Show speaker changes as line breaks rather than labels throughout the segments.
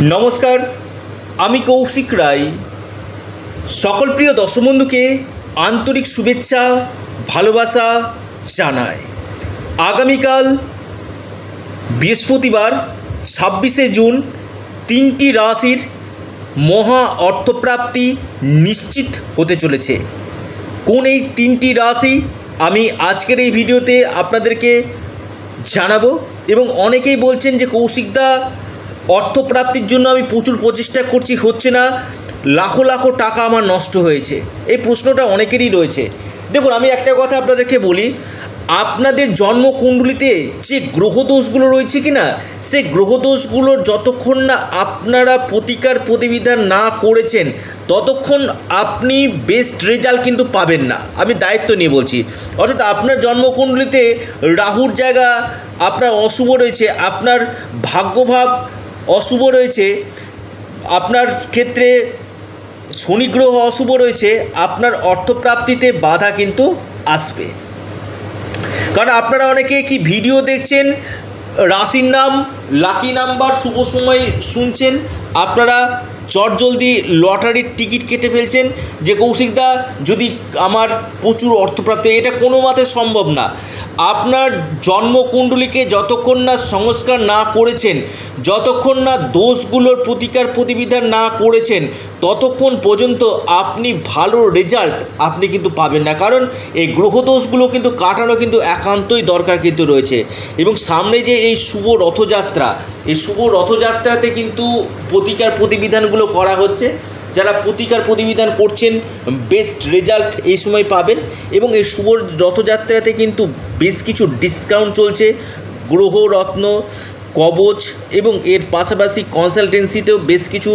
নমস্কার, আমি কৌশিক রায়। সকল প্রিয় দর্শক বন্ধুকে আন্তরিক শুভেচ্ছা ভালোবাসা জানাই। আগামীকাল বৃহস্পতিবার 26শে জুন তিনটি রাশির মহা অর্থপ্রাপ্তি নিশ্চিত হতে চলেছে। কোন এই তিনটি রাশি আমি আজকের এই ভিডিওতে আপনাদেরকে জানাবো। এবং অনেকেই বলছেন যে কৌশিকদা, অর্থপ্রাপ্তির জন্য আমি প্রচুর প্রচেষ্টা করছি, হচ্ছে না, লাখো লাখো টাকা আমার নষ্ট হয়েছে। এই প্রশ্নটা অনেকেরই রয়েছে। দেখুন, আমি একটা কথা আপনাদেরকে বলি, আপনাদের জন্মকুণ্ডলিতে যে গ্রহদোষগুলো রয়েছে কি না, সেই গ্রহদোষগুলোর যতক্ষণ না আপনারা প্রতিকার প্রতিবিধান না করেছেন ততক্ষণ আপনি বেস্ট রেজাল্ট কিন্তু পাবেন না। আমি দায়িত্ব নিয়ে বলছি। অর্থাৎ আপনার জন্মকুণ্ডলিতে রাহুর জায়গা আপনার অশুভ রয়েছে, আপনার ভাগ্যভাব অশুভ রয়েছে, আপনার ক্ষেত্রে শনি গ্রহ অশুভ রয়েছে, আপনার অর্থপ্রাপ্তিতে বাধা কিন্তু আসবে। কারণ আপনারা অনেকে কি ভিডিও দেখছেন, রাশির নাম, লাকি নাম্বার, শুভ সময় শুনছেন, আপনারা চটজলদি লটারির টিকিট কেটে ফেলছেন যে কৌশিকদা যদি আমার প্রচুর অর্থপ্রাপ্তি। এটা কোনো মতে সম্ভব না। আপনার জন্মকুণ্ডলীকে যতক্ষণ না সংস্কার না করেছেন, যতক্ষণ না দোষগুলোর প্রতিকার প্রতিবিধান না করেছেন, ততক্ষণ পর্যন্ত আপনি ভালো রেজাল্ট আপনি কিন্তু পাবেন না। কারণ এই গ্রহদোষগুলো কিন্তু কাটানো কিন্তু একান্তই দরকার কিন্তু রয়েছে। এবং সামনে যে এই শুভ রথযাত্রা, এই শুভ রথযাত্রাতে কিন্তু প্রতিকার প্রতিবিধানগুলো করা হচ্ছে। যারা প্রতিকার প্রতিবিধান করছেন বেস্ট রেজাল্ট এই সময় পাবেন। এবং এই শুভ রথযাত্রাতে কিন্তু বেশ কিছু ডিসকাউন্ট চলছে, গ্রহ রত্ন, কবচ এবং এর পাশাপাশি কনসালটেন্সিতেও বেশ কিছু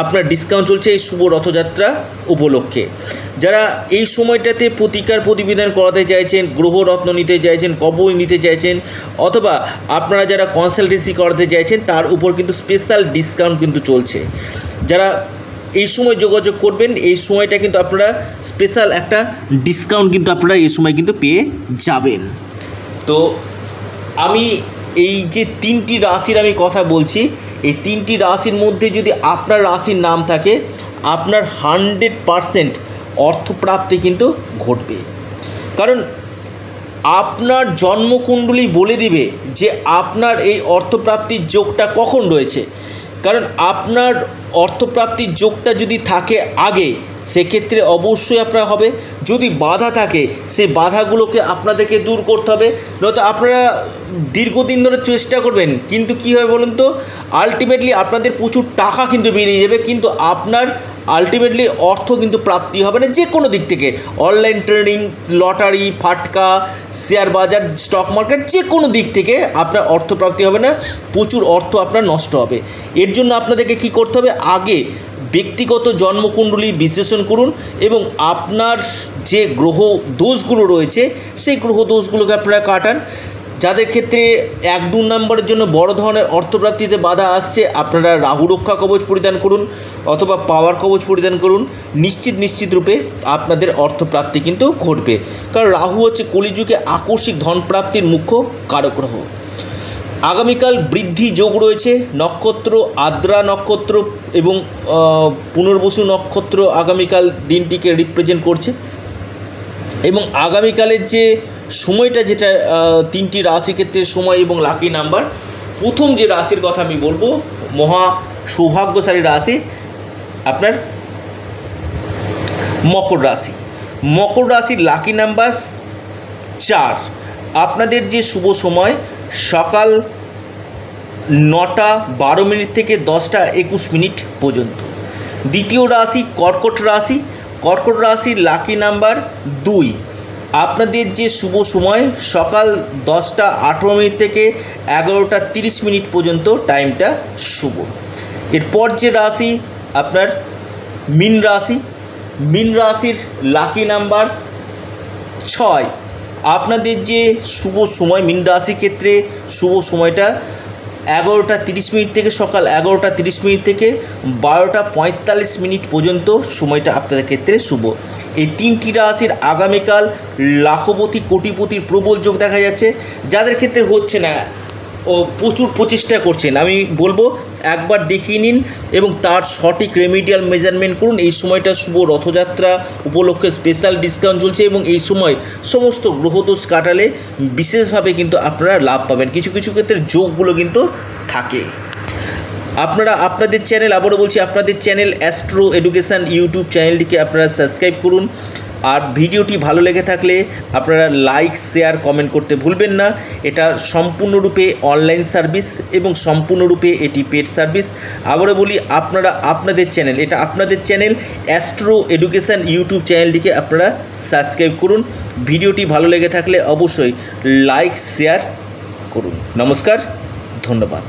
আপনার ডিসকাউন্ট চলছে এই শুভ রথযাত্রা উপলক্ষে। যারা এই সময়টাতে প্রতিকার প্রতিবিধান করাতে চাইছেন, গ্রহ রত্ন নিতে চাইছেন, কবচ নিতে চাইছেন, অথবা আপনারা যারা কনসালটেন্সি করাতে চাইছেন, তার উপর কিন্তু স্পেশাল ডিসকাউন্ট কিন্তু চলছে। যারা এই সময় যোগাযোগ করবেন, এই সময়টা কিন্তু আপনারা স্পেশাল একটা ডিসকাউন্ট কিন্তু আপনারা এই সময় কিন্তু পেয়ে যাবেন। তো আমি এই যে তিনটি রাশির আমি কথা বলছি, এই তিনটি রাশির মধ্যে যদি আপনার রাশির নাম থাকে, আপনার 100% অর্থপ্রাপ্তি কিন্তু ঘটবে। কারণ আপনার জন্মকুণ্ডলী বলে দিবে যে আপনার এই অর্থপ্রাপ্তির যোগটা কখন রয়েছে। কারণ আপনার অর্থপ্রাপ্তির যোগটা যদি থাকে আগে, সেক্ষেত্রে অবশ্যই আপনার হবে। যদি বাধা থাকে, সেই বাধাগুলোকে আপনাদেরকে দূর করতে হবে। নয়তো আপনারা দীর্ঘদিন ধরে চেষ্টা করবেন, কিন্তু কী হবে বলুন তো, আলটিমেটলি আপনাদের প্রচুর টাকা কিন্তু বেরিয়ে যাবে, কিন্তু আপনার আলটিমেটলি অর্থ কিন্তু প্রাপ্তি হবে না। যে কোনো দিক থেকে, অনলাইন ট্রেডিং, লটারি, ফাটকা, শেয়ার বাজার, স্টক মার্কেট, যে কোনো দিক থেকে আপনার অর্থপ্রাপ্তি হবে না, প্রচুর অর্থ আপনার নষ্ট হবে। এর জন্য আপনাদেরকে কী করতে হবে, আগে ব্যক্তিগত জন্মকুণ্ডলী বিশ্লেষণ করুন এবং আপনার যে গ্রহ দোষগুলো রয়েছে সেই গ্রহ দোষগুলোকে আপনারা কাটান। যাদের ক্ষেত্রে 1-2 নম্বরের জন্য বড় ধরনের অর্থপ্রাপ্তিতে বাধা আসছে, আপনারা রাহু রক্ষা কবচ পরিধান করুন অথবা পাওয়ার কবচ পরিধান করুন। নিশ্চিত রূপে আপনাদের অর্থপ্রাপ্তি কিন্তু ঘটবে। কারণ রাহু হচ্ছে কলিযুগে আকস্মিক ধনপ্রাপ্তির মুখ্য কারক গ্রহ। আগামীকাল বৃদ্ধি যোগ রয়েছে। নক্ষত্র আদ্রা নক্ষত্র এবং পুনর্বসু নক্ষত্র আগামীকাল দিনটিকে রিপ্রেজেন্ট করছে। এবং আগামীকালের যে সময়টা, যেটা তিনটি রাশি ক্ষেত্রে সময় এবং লাকি নাম্বার, প্রথম যে রাশির কথা আমি বলবো, মহা সৌভাগ্যশালী রাশি আপনার মকর রাশি। মকর রাশির লাকি নাম্বার 4। আপনাদের যে শুভ সময় সকাল 9:12 থেকে 10:21 পর্যন্ত। দ্বিতীয় রাশি কর্কট রাশি। কর্কট রাশির লাকি নাম্বার 2। আপনাদের যে শুভ সময় সকাল 10:18 থেকে 11:30 পর্যন্ত, টাইমটা শুভ। এরপর যে রাশি আপনার মীন রাশি। মীন রাশির লাকি নাম্বার 6। আপনাদের যে শুভ সময় মীন রাশির ক্ষেত্রে শুভ সময়টা 11:30 থেকে সকাল 11:30 থেকে 12:45 পর্যন্ত সময়টা আপনাদের ক্ষেত্রে শুভ। এই তিনটি রাশির আগামীকাল লাখপতি কোটিপতির প্রবল যোগ দেখা যাচ্ছে। যাদের ক্ষেত্রে হচ্ছে না, প্রচুর প্রচেষ্টা করছেন। আমি বলবো একবার দেখিয়ে নিন এবং তার সঠিক রেমিডিয়াল মেজারমেন্ট করুন। এই সময়টা শুভ রথযাত্রা উপলক্ষে স্পেশাল ডিসকাউন্ট চলছে এবং এই সময় সমস্ত গ্রহদোষ কাটালে বিশেষভাবে কিন্তু আপনারা লাভ পাবেন। কিছু কিছু ক্ষেত্রে যোগগুলো কিন্তু থাকে। আপনারা আপনাদের চ্যানেল, আবারও বলছি, আপনাদের চ্যানেল অ্যাস্ট্রো এডুকেশান ইউটিউব চ্যানেলটিকে আপনারা সাবস্ক্রাইব করুন। আর ভিডিওটি ভালো লেগে থাকলে আপনারা লাইক, শেয়ার, কমেন্ট করতে ভুলবেন না। এটা সম্পূর্ণরূপে অনলাইন সার্ভিস এবং সম্পূর্ণরূপে এটি পেড সার্ভিস। আবারও বলি, আপনারা আপনাদের চ্যানেল, এটা আপনাদের চ্যানেল অ্যাস্ট্রো এডুকেশান ইউটিউব চ্যানেলটিকে আপনারা সাবস্ক্রাইব করুন। ভিডিওটি ভালো লেগে থাকলে অবশ্যই লাইক, শেয়ার করুন। নমস্কার, ধন্যবাদ।